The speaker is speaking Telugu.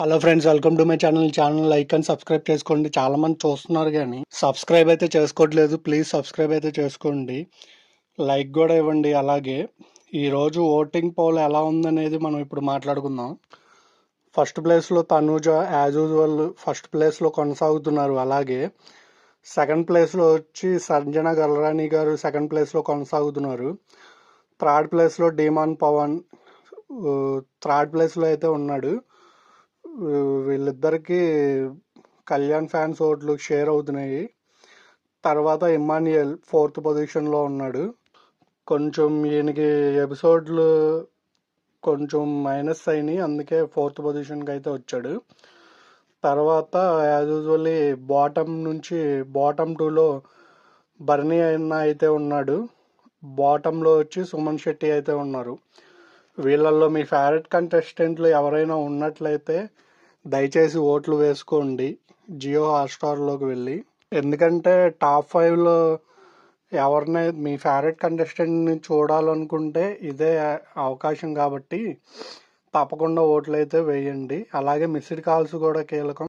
Hello friends, welcome to my channel like and subscribe చేసుకోండి. చాలా మంది చూస్తున్నారు కానీ సబ్స్క్రైబ్ అయితే చేసుకోవట్లేదు. ప్లీజ్ సబ్స్క్రైబ్ అయితే చేసుకోండి, లైక్ కూడా ఇవ్వండి. అలాగే ఈరోజు ఓటింగ్ పోల్ ఎలా ఉందనేది మనం ఇప్పుడు మాట్లాడుకుందాం. ఫస్ట్ ప్లేస్లో తనూజ యాజ్ యూజువల్ ఫస్ట్ ప్లేస్లో కొనసాగుతున్నారు. అలాగే సెకండ్ ప్లేస్లో వచ్చి సంజన గల్రాణి గారు సెకండ్ ప్లేస్లో కొనసాగుతున్నారు. థర్డ్ ప్లేస్లో డీమాన్ పవన్ థర్డ్ ప్లేస్లో అయితే ఉన్నాడు. వీళ్ళిద్దరికి కళ్యాణ్ ఫ్యాన్స్ ఓట్లు షేర్ అవుతున్నాయి. తర్వాత ఇమ్మాన్యుయల్ ఫోర్త్ పొజిషన్లో ఉన్నాడు. కొంచెం ఈయనకి ఎపిసోడ్లు కొంచెం మైనస్ అయినాయి, అందుకే ఫోర్త్ పొజిషన్కి అయితే వచ్చాడు. తర్వాత యాజ్ యూజువల్లీ బాటమ్ 2లో బర్నీ అన్న అయితే ఉన్నాడు. బాటంలో వచ్చి సుమన్ శెట్టి అయితే ఉన్నారు. వీళ్ళల్లో మీ ఫేవరెట్ కంటెస్టెంట్లు ఎవరైనా ఉన్నట్లయితే దయచేసి ఓట్లు వేసుకోండి జియో హాట్స్టార్లోకి వెళ్ళి. ఎందుకంటే టాప్ 5లో ఎవరినై మీ ఫేవరెట్ కంటెస్టెంట్ని చూడాలనుకుంటే ఇదే అవకాశం, కాబట్టి తప్పకుండా ఓట్లు అయితే వేయండి. అలాగే మిస్డ్ కాల్స్ కూడా కీలకం.